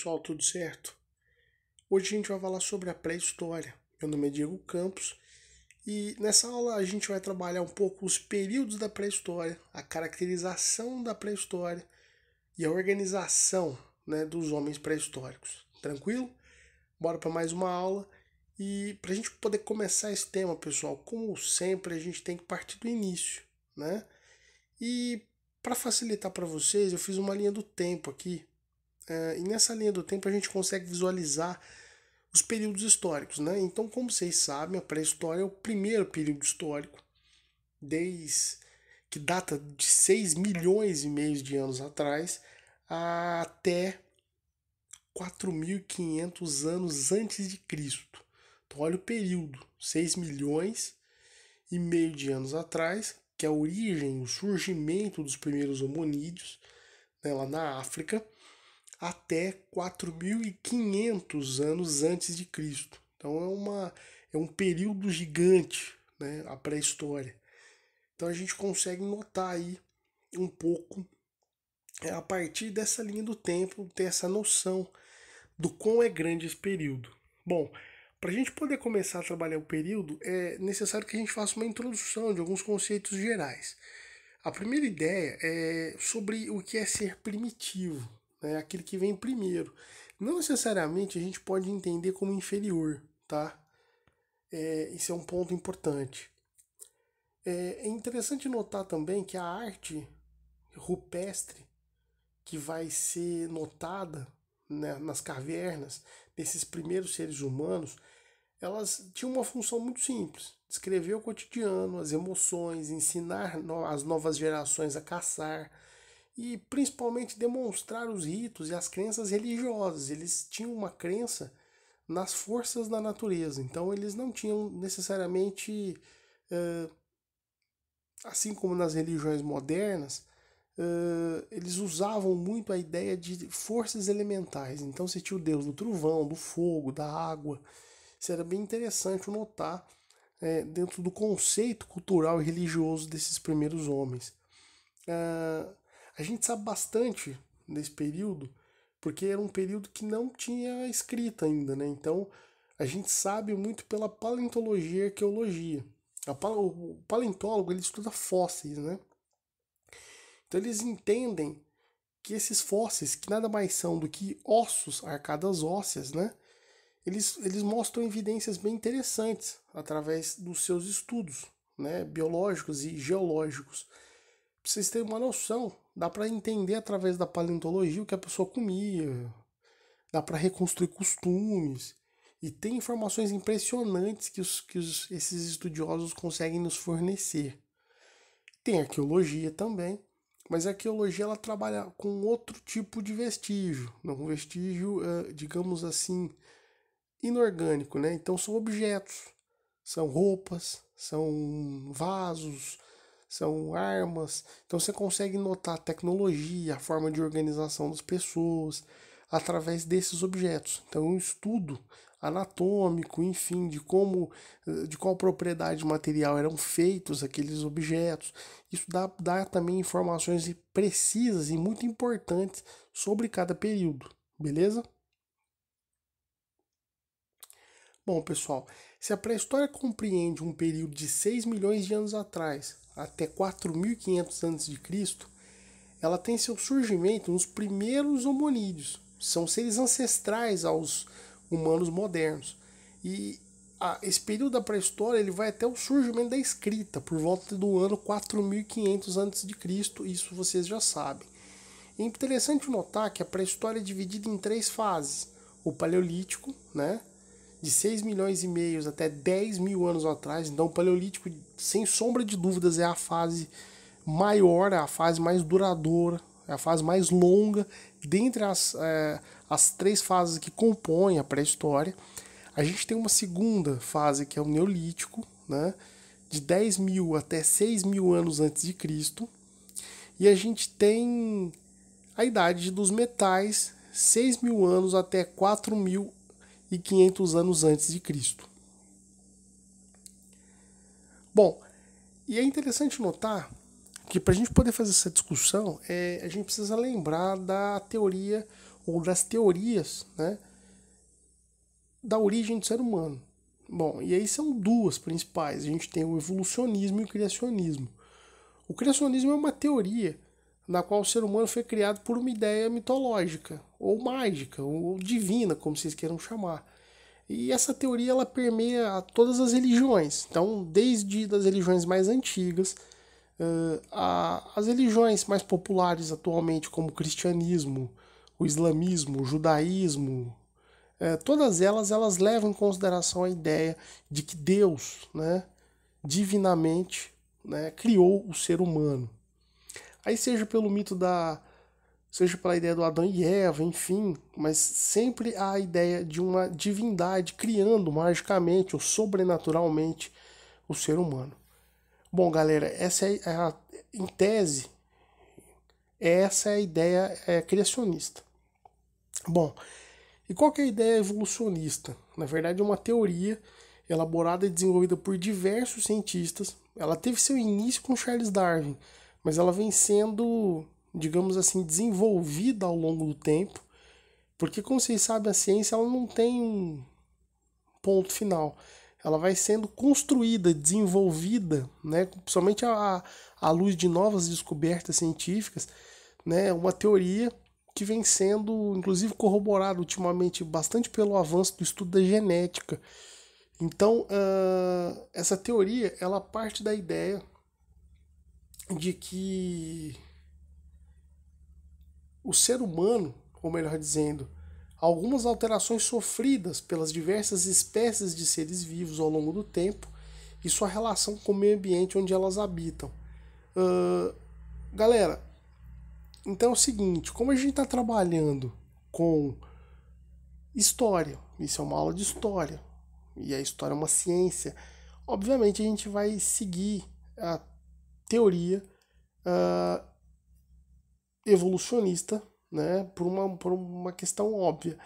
pessoal, tudo certo? Hoje a gente vai falar sobre a pré-história. Meu nome é Diego Campos e nessa aula a gente vai trabalhar um pouco os períodos da pré-história, a caracterização da pré-história e a organização, né, dos homens pré-históricos. Tranquilo? Bora para mais uma aula. E para a gente poder começar esse tema, pessoal, como sempre, a gente tem que partir do início, né? E para facilitar para vocês, eu fiz uma linha do tempo aqui. E nessa linha do tempo a gente consegue visualizar os períodos históricos, né? Então, como vocês sabem, a pré-história é o primeiro período histórico, desde que data de 6 milhões e meio de anos atrás até 4.500 anos antes de Cristo. Então, olha o período, 6 milhões e meio de anos atrás, que é a origem, o surgimento dos primeiros hominídeos, né, lá na África, até 4.500 anos antes de Cristo. Então é um período gigante, né, a pré-história. Então a gente consegue notar aí um pouco, a partir dessa linha do tempo, ter essa noção do quão é grande esse período. Bom, para a gente poder começar a trabalhar o período, é necessário que a gente faça uma introdução de alguns conceitos gerais. A primeira ideia é sobre o que é ser primitivo, né? Aquele que vem primeiro. Não necessariamente a gente pode entender como inferior, tá? Isso é um ponto importante. É interessante notar também que a arte rupestre que vai ser notada, né, nas cavernas desses primeiros seres humanos, elas tinham uma função muito simples: descrever o cotidiano, as emoções, ensinar as novas gerações a caçar e principalmente demonstrar os ritos e as crenças religiosas. Eles tinham uma crença nas forças da natureza, então eles não tinham necessariamente, assim como nas religiões modernas, eles usavam muito a ideia de forças elementais. Então você tinha o deus do trovão, do fogo, da água. Isso era bem interessante notar, dentro do conceito cultural e religioso desses primeiros homens. A gente sabe bastante nesse período, porque era um período que não tinha escrita ainda, né? Então a gente sabe muito pela paleontologia e arqueologia. O paleontólogo ele estuda fósseis, né? Então eles entendem que esses fósseis, que nada mais são do que ossos, arcadas ósseas, né? Eles mostram evidências bem interessantes através dos seus estudos, né, biológicos e geológicos. Pra vocês terem uma noção, dá para entender através da paleontologia o que a pessoa comia, dá para reconstruir costumes, e tem informações impressionantes esses estudiosos conseguem nos fornecer. Tem arqueologia também, mas a arqueologia ela trabalha com outro tipo de vestígio, um vestígio, digamos assim, inorgânico, né? Então são objetos, são roupas, são vasos, são armas. Então você consegue notar a tecnologia, a forma de organização das pessoas através desses objetos. Então um estudo anatômico, enfim, de qual propriedade material eram feitos aqueles objetos. Isso dá também informações precisas e muito importantes sobre cada período, beleza? Bom, pessoal, se a pré-história compreende um período de 6 milhões de anos atrás até 4.500 a.C., ela tem seu surgimento nos primeiros hominídeos. São seres ancestrais aos humanos modernos. E esse período da pré-história ele vai até o surgimento da escrita, por volta do ano 4.500 a.C., isso vocês já sabem. É interessante notar que a pré-história é dividida em 3 fases. O Paleolítico, né? De 6 milhões e meio até 10 mil anos atrás. Então o Paleolítico, sem sombra de dúvidas, é a fase maior, é a fase mais duradoura, é a fase mais longa dentre as 3 fases que compõem a pré-história. A gente tem uma segunda fase que é o Neolítico, né, de 10 mil até 6 mil anos antes de Cristo. E a gente tem a idade dos metais, 6 mil anos até 4.500 anos antes de Cristo. Bom, e é interessante notar que para a gente poder fazer essa discussão, a gente precisa lembrar da teoria ou das teorias, né, da origem do ser humano. Bom, e aí são duas principais. A gente tem o evolucionismo e o criacionismo. O criacionismo é uma teoria na qual o ser humano foi criado por uma ideia mitológica, ou mágica, ou divina, como vocês queiram chamar. E essa teoria ela permeia todas as religiões. Então, desde as religiões mais antigas, as religiões mais populares atualmente, como o cristianismo, o islamismo, o judaísmo, todas elas levam em consideração a ideia de que Deus, né, divinamente, né, criou o ser humano. Aí seja pelo mito seja pela ideia do Adão e Eva, enfim, mas sempre há a ideia de uma divindade criando magicamente ou sobrenaturalmente o ser humano. Bom, galera, em tese, essa é a ideia criacionista. Bom, e qual que é a ideia evolucionista? Na verdade, é uma teoria elaborada e desenvolvida por diversos cientistas. Ela teve seu início com Charles Darwin, mas ela vem sendo, digamos assim, desenvolvida ao longo do tempo, porque, como vocês sabem, a ciência ela não tem um ponto final. Ela vai sendo construída, desenvolvida, né, principalmente à luz de novas descobertas científicas, né, uma teoria que vem sendo, inclusive, corroborada ultimamente bastante pelo avanço do estudo da genética. Então, essa teoria, ela parte da ideia de que o ser humano, ou melhor dizendo, algumas alterações sofridas pelas diversas espécies de seres vivos ao longo do tempo e sua relação com o meio ambiente onde elas habitam. Galera, então é o seguinte, como a gente está trabalhando com história, isso é uma aula de história, e a história é uma ciência, obviamente a gente vai seguir a teoria evolucionista, né, por uma questão óbvia.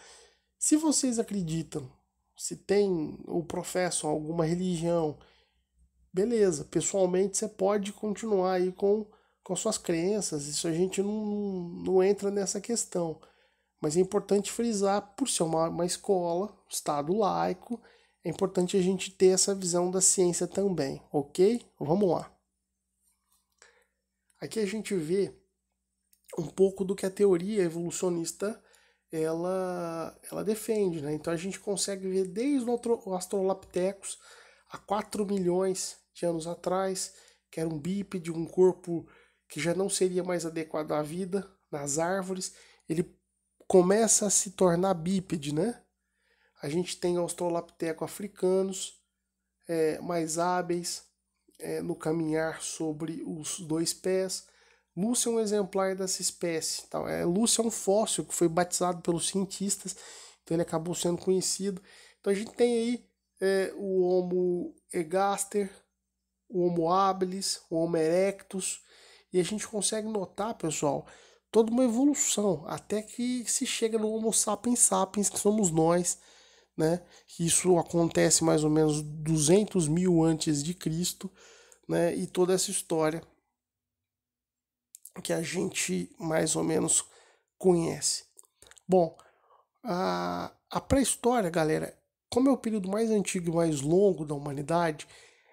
Se vocês acreditam, se tem ou professam alguma religião, beleza, pessoalmente você pode continuar aí com suas crenças, isso a gente não entra nessa questão. Mas é importante frisar, por ser uma escola, Estado laico, é importante a gente ter essa visão da ciência também, ok? Vamos lá. Aqui a gente vê um pouco do que a teoria evolucionista ela defende, né? Então a gente consegue ver desde o Australopithecus há 4 milhões de anos atrás, que era um bípede, um corpo que já não seria mais adequado à vida nas árvores, ele começa a se tornar bípede, né? A gente tem Australopithecus africanos, mais hábeis no caminhar sobre os dois pés. Lúcio é um exemplar dessa espécie. Então, Lúcio é um fóssil que foi batizado pelos cientistas, então ele acabou sendo conhecido. Então a gente tem aí o Homo ergaster, o Homo habilis, o Homo erectus, e a gente consegue notar, pessoal, toda uma evolução, até que se chega no Homo sapiens sapiens, que somos nós, né? Isso acontece mais ou menos 200 mil antes de Cristo, né? E toda essa história que a gente mais ou menos conhece. Bom, a pré-história, galera, como é o período mais antigo e mais longo da humanidade,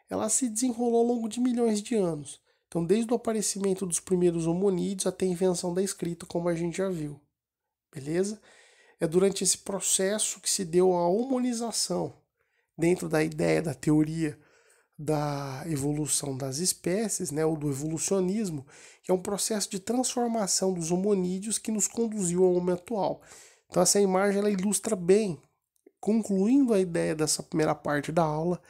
ela se desenrolou ao longo de milhões de anos. Então, desde o aparecimento dos primeiros hominídeos até a invenção da escrita, como a gente já viu. Beleza? É durante esse processo que se deu a humanização, dentro da ideia da teoria da evolução das espécies, né, ou do evolucionismo, que é um processo de transformação dos hominídeos que nos conduziu ao homem atual. Então essa imagem ela ilustra bem, concluindo a ideia dessa primeira parte da aula,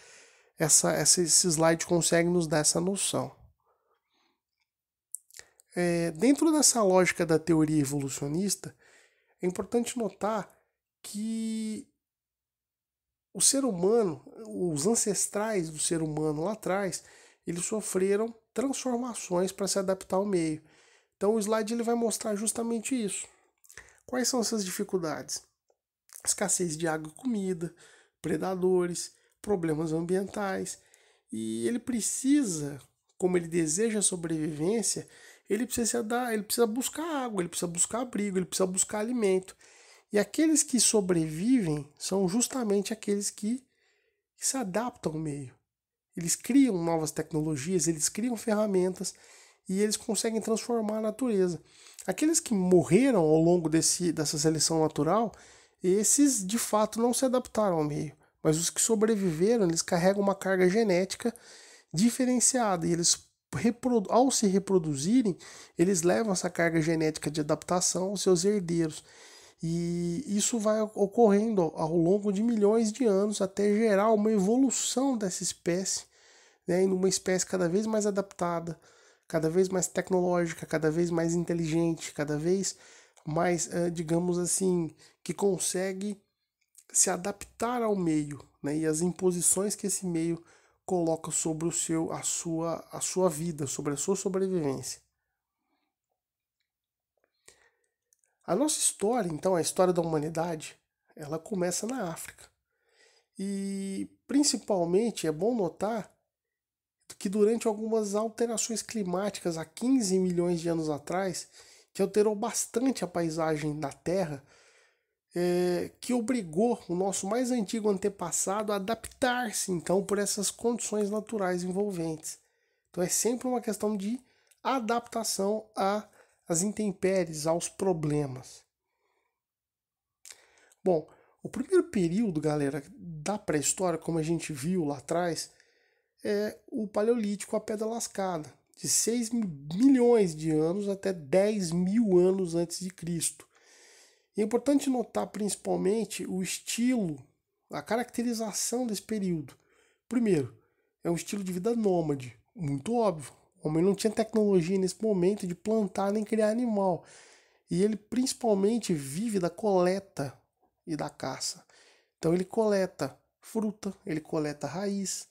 esse slide consegue nos dar essa noção. Dentro dessa lógica da teoria evolucionista, é importante notar que o ser humano, os ancestrais do ser humano lá atrás, eles sofreram transformações para se adaptar ao meio. Então o slide ele vai mostrar justamente isso. Quais são essas dificuldades? Escassez de água e comida, predadores, problemas ambientais. E ele precisa, como ele deseja sobrevivência, ele precisa buscar água, ele precisa buscar abrigo, ele precisa buscar alimento. E aqueles que sobrevivem são justamente aqueles que se adaptam ao meio. Eles criam novas tecnologias, eles criam ferramentas e eles conseguem transformar a natureza. Aqueles que morreram ao longo dessa seleção natural, esses de fato não se adaptaram ao meio. Mas os que sobreviveram, eles carregam uma carga genética diferenciada e eles, ao se reproduzirem, eles levam essa carga genética de adaptação aos seus herdeiros. E isso vai ocorrendo ao longo de milhões de anos até gerar uma evolução dessa espécie, né, em uma espécie cada vez mais adaptada, cada vez mais tecnológica, cada vez mais inteligente, cada vez mais, digamos assim, que consegue se adaptar ao meio, né, e as imposições que esse meio coloca sobre a sua vida, sobre a sua sobrevivência. A nossa história, então, a história da humanidade, ela começa na África. E, principalmente, é bom notar que durante algumas alterações climáticas há 15 milhões de anos atrás, que alterou bastante a paisagem da Terra, que obrigou o nosso mais antigo antepassado a adaptar-se, então, por essas condições naturais envolventes. Então, é sempre uma questão de adaptação às intempéries, aos problemas. Bom, o primeiro período, galera, da pré-história, como a gente viu lá atrás, é o Paleolítico, a Pedra Lascada, de 6 milhões de anos até 10 mil anos antes de Cristo. E é importante notar principalmente o estilo, a caracterização desse período. Primeiro, é um estilo de vida nômade, muito óbvio. O homem não tinha tecnologia nesse momento de plantar nem criar animal. E ele principalmente vive da coleta e da caça. Então ele coleta fruta, ele coleta raiz,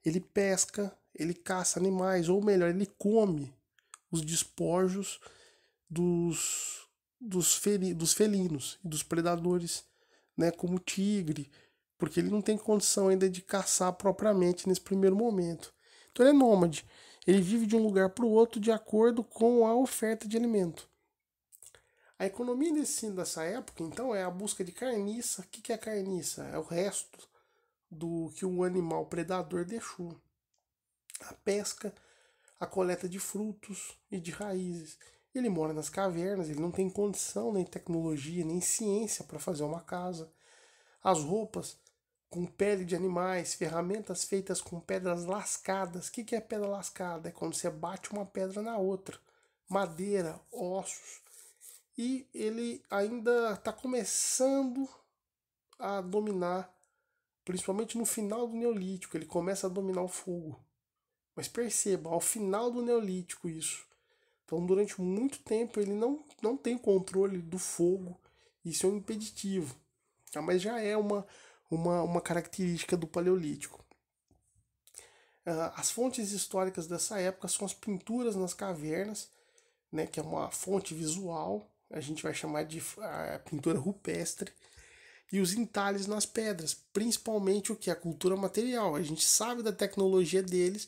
ele pesca, ele caça animais, ou melhor, ele come os despojos dos felinos e dos predadores, né, como o tigre, porque ele não tem condição ainda de caçar propriamente nesse primeiro momento. Então ele é nômade, ele vive de um lugar para o outro de acordo com a oferta de alimento. A economia dessa época, então, é a busca de carniça. O que é a carniça? É o resto do que o animal predador deixou. A pesca, a coleta de frutos e de raízes. Ele mora nas cavernas, ele não tem condição, nem tecnologia, nem ciência para fazer uma casa. As roupas com pele de animais, ferramentas feitas com pedras lascadas. O que é pedra lascada? É quando você bate uma pedra na outra. Madeira, ossos. E ele ainda está começando a dominar, principalmente no final do Neolítico, ele começa a dominar o fogo. Mas perceba, ao final do Neolítico isso. Então, durante muito tempo, ele não tem controle do fogo. Isso é um impeditivo. Tá? Mas já é uma característica do Paleolítico. As fontes históricas dessa época são as pinturas nas cavernas, né, que é uma fonte visual, a gente vai chamar de pintura rupestre, e os entalhes nas pedras, principalmente o que? A cultura material. A gente sabe da tecnologia deles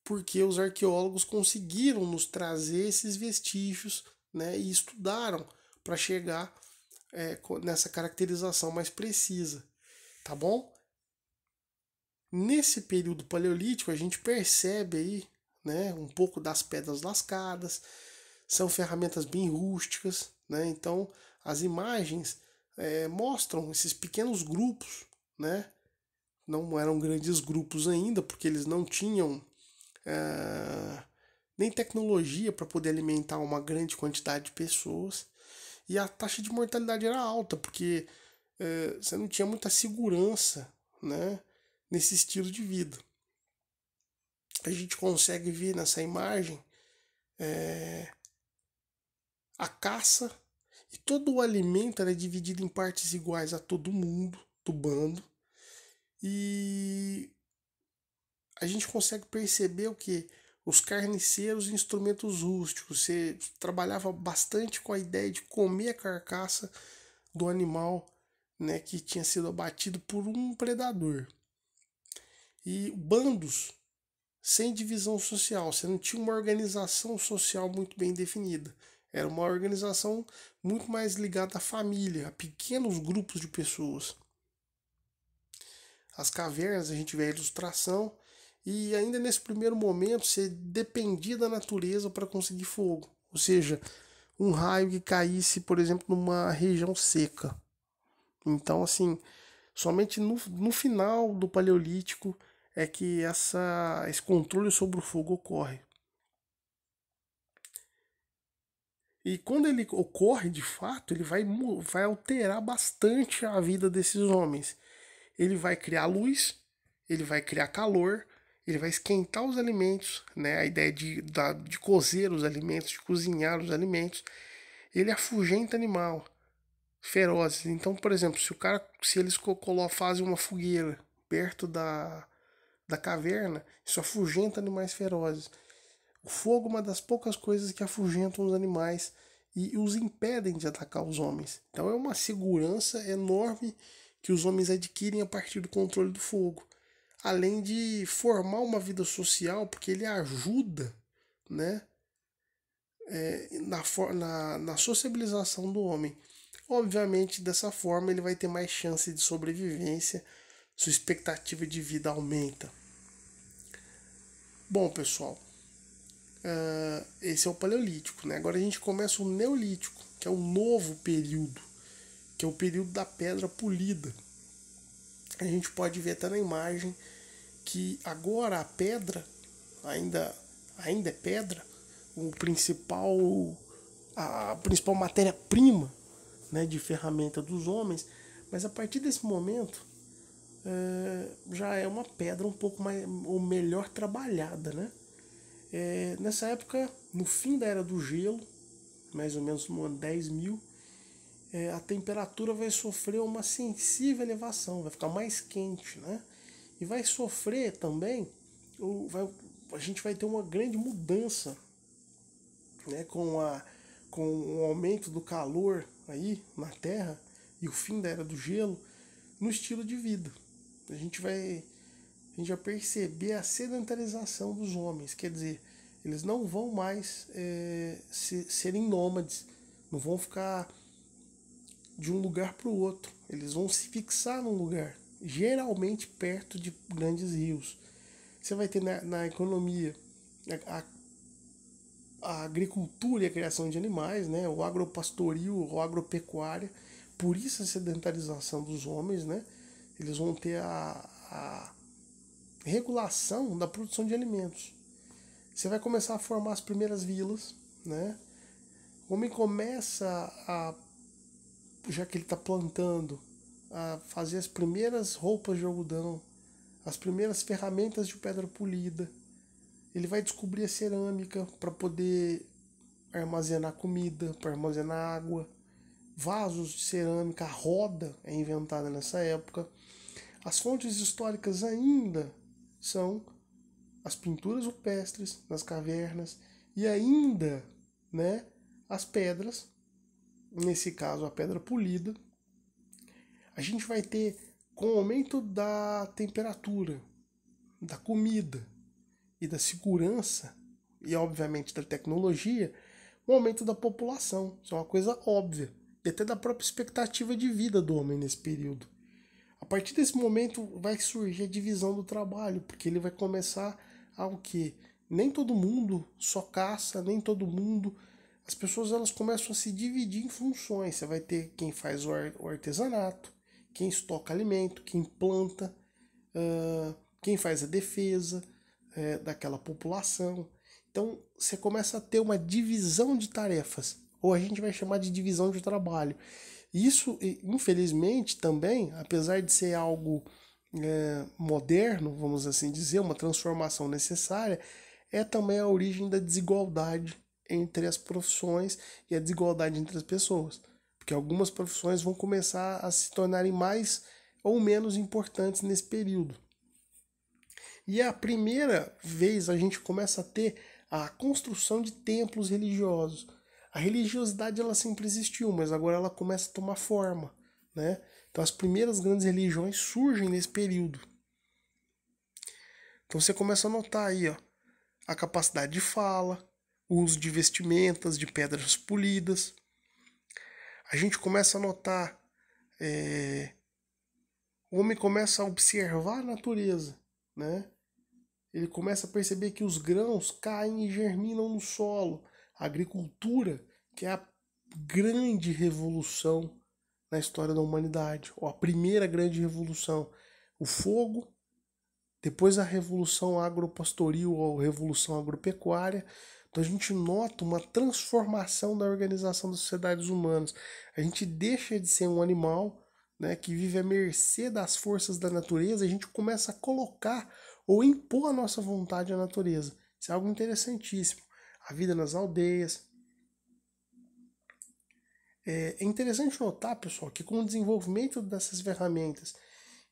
porque os arqueólogos conseguiram nos trazer esses vestígios, né, e estudaram para chegar nessa caracterização mais precisa, tá bom? Nesse período paleolítico a gente percebe aí, né, um pouco das pedras lascadas, são ferramentas bem rústicas, né? Então as imagens mostram esses pequenos grupos, né? Não eram grandes grupos ainda, porque eles não tinham nem tecnologia para poder alimentar uma grande quantidade de pessoas. E a taxa de mortalidade era alta, porque você não tinha muita segurança, né, nesse estilo de vida. A gente consegue ver nessa imagem a caça, e todo o alimento era dividido em partes iguais a todo mundo, do bando. E a gente consegue perceber o que? Os carniceiros e instrumentos rústicos. Você trabalhava bastante com a ideia de comer a carcaça do animal, né, que tinha sido abatido por um predador. E bandos sem divisão social. Você não tinha uma organização social muito bem definida. Era uma organização muito mais ligada à família, a pequenos grupos de pessoas. As cavernas, a gente vê a ilustração, e ainda nesse primeiro momento você dependia da natureza para conseguir fogo. Ou seja, um raio que caísse, por exemplo, numa região seca. Então, assim, somente no final do Paleolítico é que esse controle sobre o fogo ocorre. E quando ele ocorre de fato, ele vai alterar bastante a vida desses homens. Ele vai criar luz, ele vai criar calor, ele vai esquentar os alimentos, né? A ideia de cozer os alimentos, de cozinhar os alimentos. Ele afugenta animal ferozes. Então, por exemplo, se eles fazem uma fogueira perto da caverna, isso afugenta animais ferozes. O fogo é uma das poucas coisas que afugentam os animais e os impedem de atacar os homens. Então é uma segurança enorme que os homens adquirem a partir do controle do fogo. Além de formar uma vida social, porque ele ajuda, né, na sociabilização do homem. Obviamente, dessa forma, ele vai ter mais chance de sobrevivência, sua expectativa de vida aumenta. Bom, pessoal, esse é o Paleolítico, né? Agora a gente começa o Neolítico, que é o novo período, que é o período da pedra polida. A gente pode ver até na imagem que agora a pedra ainda é pedra, a principal matéria-prima, né, de ferramenta dos homens, mas a partir desse momento já é uma pedra um pouco mais ou melhor trabalhada, né? Nessa época, no fim da Era do Gelo, mais ou menos no ano 10.000, a temperatura vai sofrer uma sensível elevação, vai ficar mais quente, né? E vai sofrer também, a gente vai ter uma grande mudança, né, com o aumento do calor aí na Terra e o fim da Era do Gelo no estilo de vida. A gente vai perceber a sedentarização dos homens, quer dizer, eles não vão mais serem nômades, não vão ficar de um lugar para o outro, eles vão se fixar num lugar, geralmente perto de grandes rios. Você vai ter na economia a agricultura e a criação de animais, né? O agropastoril, o agropecuária, por isso a sedentarização dos homens, né? Eles vão ter a regulação da produção de alimentos. Você vai começar a formar as primeiras vilas, né? O homem começa já que ele está plantando, a fazer as primeiras roupas de algodão, as primeiras ferramentas de pedra polida. Ele vai descobrir a cerâmica para poder armazenar comida, para armazenar água, vasos de cerâmica, a roda é inventada nessa época. As fontes históricas ainda são as pinturas rupestres nas cavernas e ainda, né, as pedras, nesse caso a pedra polida. A gente vai ter, com o aumento da temperatura, da comida e da segurança, e obviamente da tecnologia, o aumento da população. Isso é uma coisa óbvia. E até da própria expectativa de vida do homem nesse período. A partir desse momento vai surgir a divisão do trabalho, porque ele vai começar ao que nem todo mundo só caça, nem todo mundo. As pessoas elas começam a se dividir em funções. Você vai ter quem faz o artesanato, quem estoca alimento, quem planta, quem faz a defesa daquela população. Então você começa a ter uma divisão de tarefas, ou a gente vai chamar de divisão de trabalho. Isso, infelizmente, também, apesar de ser algo moderno, vamos assim dizer, uma transformação necessária, é também a origem da desigualdade entre as profissões e a desigualdade entre as pessoas. Porque algumas profissões vão começar a se tornarem mais ou menos importantes nesse período. E é a primeira vez a gente começa a ter a construção de templos religiosos. A religiosidade ela sempre existiu, mas agora ela começa a tomar forma, né? Então as primeiras grandes religiões surgem nesse período. Então você começa a notar aí, ó, a capacidade de fala, o uso de vestimentas, de pedras polidas. A gente começa a notar, o homem começa a observar a natureza, né? Ele começa a perceber que os grãos caem e germinam no solo. A agricultura, que é a grande revolução na história da humanidade, ou a primeira grande revolução. O fogo, depois a revolução agropastoril ou revolução agropecuária. Então a gente nota uma transformação da organização das sociedades humanas. A gente deixa de ser um animal, né, que vive à mercê das forças da natureza, a gente começa a colocar ou impor a nossa vontade à natureza. Isso é algo interessantíssimo. A vida nas aldeias. É interessante notar, pessoal, que com o desenvolvimento dessas ferramentas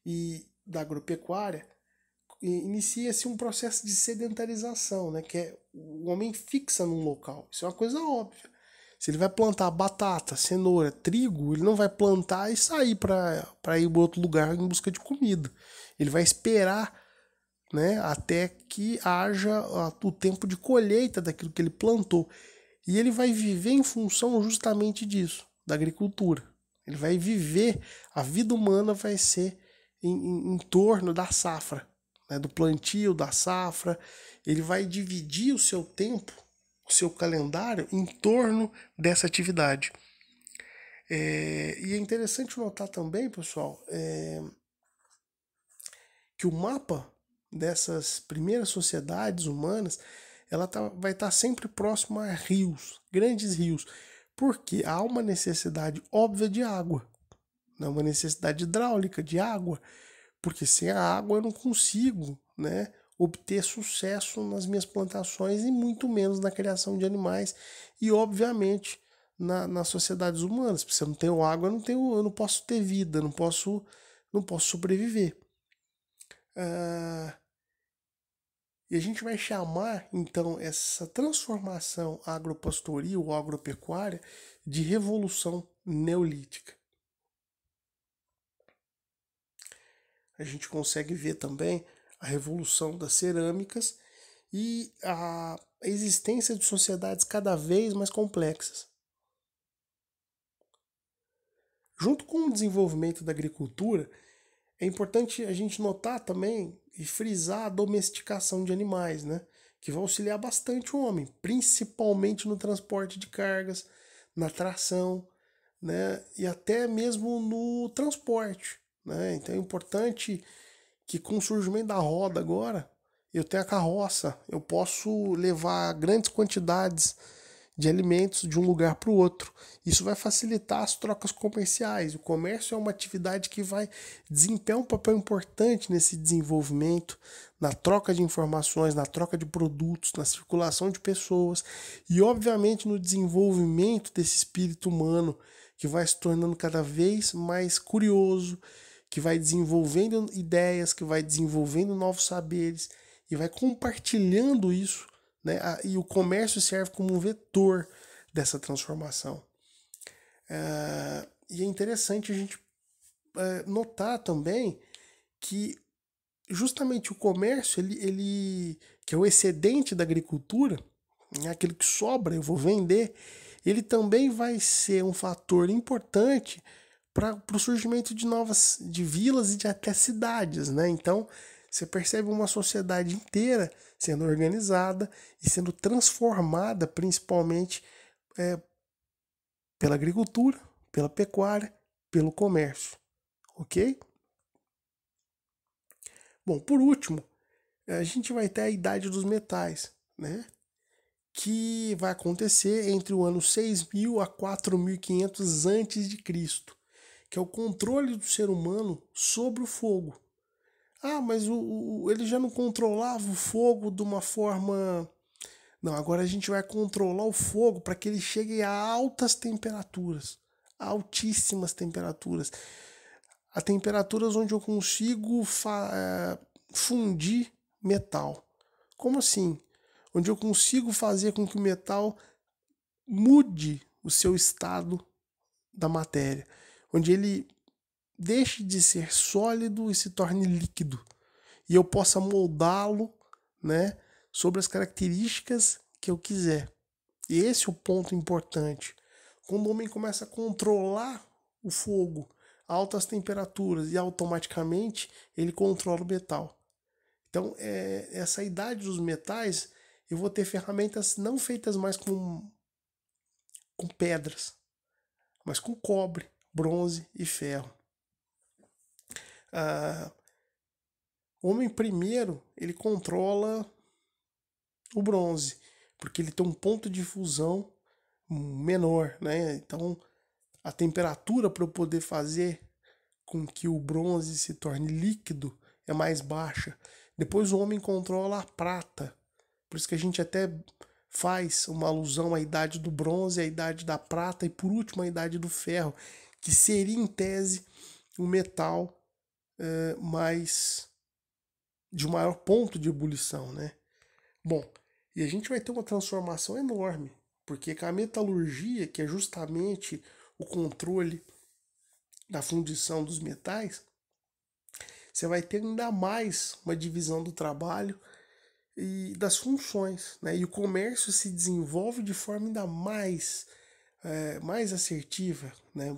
e da agropecuária, inicia-se um processo de sedentarização, né? Que é o homem fixa num local. Isso é uma coisa óbvia. Se ele vai plantar batata, cenoura, trigo, ele não vai plantar e sair para ir para outro lugar em busca de comida. Ele vai esperar, né, até que haja o tempo de colheita daquilo que ele plantou. E ele vai viver em função justamente disso, da agricultura. Ele vai viver, a vida humana vai ser em torno da safra, né, do plantio, da safra. Ele vai dividir o seu tempo, o seu calendário em torno dessa atividade. E é interessante notar também, pessoal, que o mapa dessas primeiras sociedades humanas vai estar sempre próximo a rios, grandes rios, porque há uma necessidade óbvia de água, né? Uma necessidade hidráulica de água, porque sem a água eu não consigo, né, obter sucesso nas minhas plantações e muito menos na criação de animais e, obviamente, nas sociedades humanas. Porque se eu não tenho água, eu não posso ter vida, não posso sobreviver. E a gente vai chamar, então, essa transformação agropastoril ou agropecuária de revolução neolítica. A gente consegue ver também a revolução das cerâmicas e a existência de sociedades cada vez mais complexas. Junto com o desenvolvimento da agricultura, é importante a gente notar também e frisar a domesticação de animais, né? Que vai auxiliar bastante o homem, principalmente no transporte de cargas, na tração, né? E até mesmo no transporte, né? Então é importante que com o surgimento da roda agora, eu tenho a carroça, eu posso levar grandes quantidades de alimentos de um lugar para o outro. Isso vai facilitar as trocas comerciais. O comércio é uma atividade que vai desempenhar um papel importante nesse desenvolvimento, na troca de informações, na troca de produtos, na circulação de pessoas e, obviamente, no desenvolvimento desse espírito humano que vai se tornando cada vez mais curioso, que vai desenvolvendo ideias, que vai desenvolvendo novos saberes e vai compartilhando isso, né? E o comércio serve como um vetor dessa transformação. E é interessante a gente notar também que justamente o comércio, que é o excedente da agricultura, né, aquilo que sobra, eu vou vender, ele também vai ser um fator importante para o surgimento de vilas e de até cidades, né? Então, você percebe uma sociedade inteira sendo organizada e sendo transformada principalmente pela agricultura, pela pecuária, pelo comércio, ok? Bom, por último, a gente vai ter a idade dos metais, né? Que vai acontecer entre o ano 6000 a 4500 antes de Cristo, que é o controle do ser humano sobre o fogo. Ah, mas ele já não controlava o fogo de uma forma. Não, agora a gente vai controlar o fogo para que ele chegue a altas temperaturas, altíssimas temperaturas. A temperaturas onde eu consigo fundir metal. Como assim? Onde eu consigo fazer com que o metal mude o seu estado da matéria. Onde ele deixe de ser sólido e se torne líquido. e eu possa moldá-lo, né, sobre as características que eu quiser. E esse é o ponto importante. Quando o homem começa a controlar o fogo a altas temperaturas e automaticamente ele controla o metal. Então, essa idade dos metais, eu vou ter ferramentas não feitas mais com pedras, mas com cobre, bronze e ferro. O homem primeiro, ele controla o bronze, porque ele tem um ponto de fusão menor, né? Então, a temperatura para eu poder fazer com que o bronze se torne líquido é mais baixa. Depois o homem controla a prata. Por isso que a gente até faz uma alusão à idade do bronze, à idade da prata e por último a idade do ferro, que seria em tese o metal mais de um maior ponto de ebulição, né? Bom, e a gente vai ter uma transformação enorme, porque com a metalurgia, que é justamente o controle da fundição dos metais, você vai ter ainda mais uma divisão do trabalho e das funções, né? E o comércio se desenvolve de forma ainda mais assertiva, né?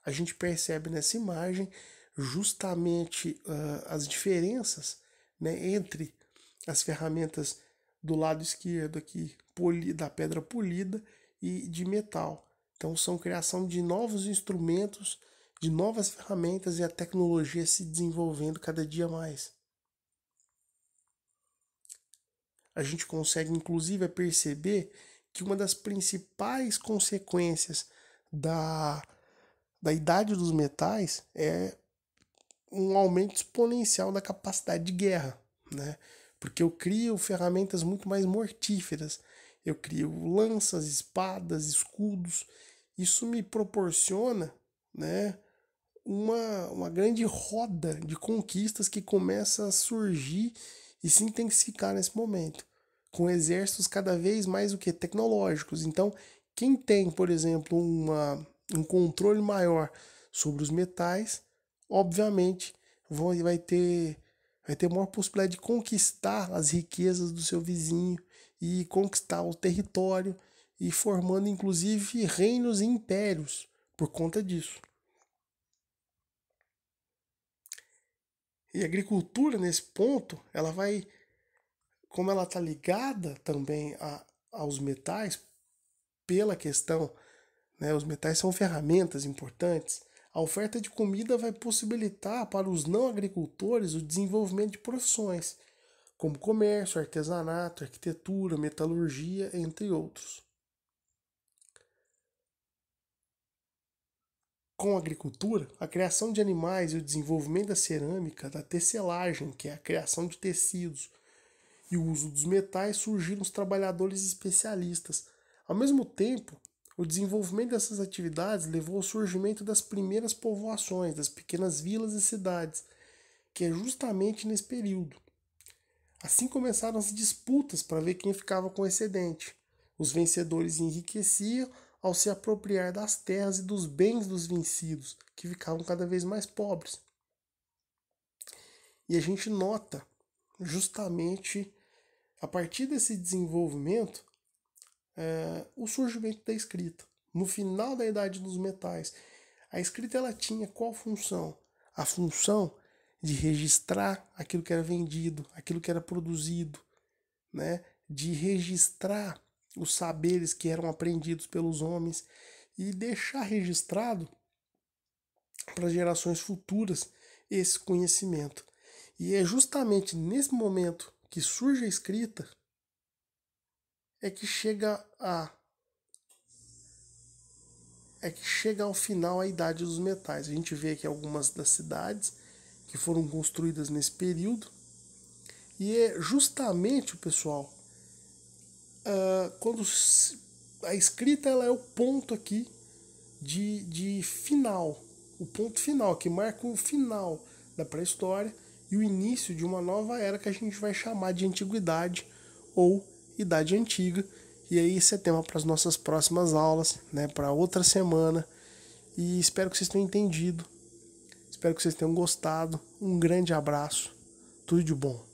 A gente percebe nessa imagem justamente as diferenças, né, entre as ferramentas do lado esquerdo aqui, da pedra polida e de metal. Então são criação de novos instrumentos, de novas ferramentas e a tecnologia se desenvolvendo cada dia mais. A gente consegue inclusive perceber que uma das principais consequências da idade dos metais é um aumento exponencial da capacidade de guerra, né? Porque eu crio ferramentas muito mais mortíferas. Eu crio lanças, espadas, escudos. Isso me proporciona, né, uma grande roda de conquistas que começa a surgir e se intensificar nesse momento, com exércitos cada vez mais tecnológicos. Então, quem tem, por exemplo, um controle maior sobre os metais, obviamente vai ter maior possibilidade de conquistar as riquezas do seu vizinho e conquistar o território e formando inclusive reinos e impérios por conta disso. E a agricultura nesse ponto, ela vai, como ela está ligada também aos metais, pela questão, né, os metais são ferramentas importantes. A oferta de comida vai possibilitar para os não agricultores o desenvolvimento de profissões, como comércio, artesanato, arquitetura, metalurgia, entre outros. Com a agricultura, a criação de animais e o desenvolvimento da cerâmica, da tecelagem, que é a criação de tecidos, e o uso dos metais, surgiram os trabalhadores especialistas. Ao mesmo tempo, o desenvolvimento dessas atividades levou ao surgimento das primeiras povoações, das pequenas vilas e cidades, que é justamente nesse período. Assim começaram as disputas para ver quem ficava com o excedente. Os vencedores enriqueciam ao se apropriar das terras e dos bens dos vencidos, que ficavam cada vez mais pobres. E a gente nota justamente a partir desse desenvolvimento o surgimento da escrita. No final da Idade dos Metais, a escrita ela tinha qual função? A função de registrar aquilo que era vendido, aquilo que era produzido, né? De registrar os saberes que eram aprendidos pelos homens e deixar registrado para gerações futuras esse conhecimento. E é justamente nesse momento que surge a escrita é que chega ao final a idade dos metais. A gente vê aqui algumas das cidades que foram construídas nesse período. E é justamente, pessoal, quando a escrita ela é o ponto aqui de final. O ponto final, que marca o final da pré-história e o início de uma nova era que a gente vai chamar de antiguidade ou idade antiga. E aí esse é tema para as nossas próximas aulas, né, para outra semana. E espero que vocês tenham entendido. Espero que vocês tenham gostado. Um grande abraço. Tudo de bom.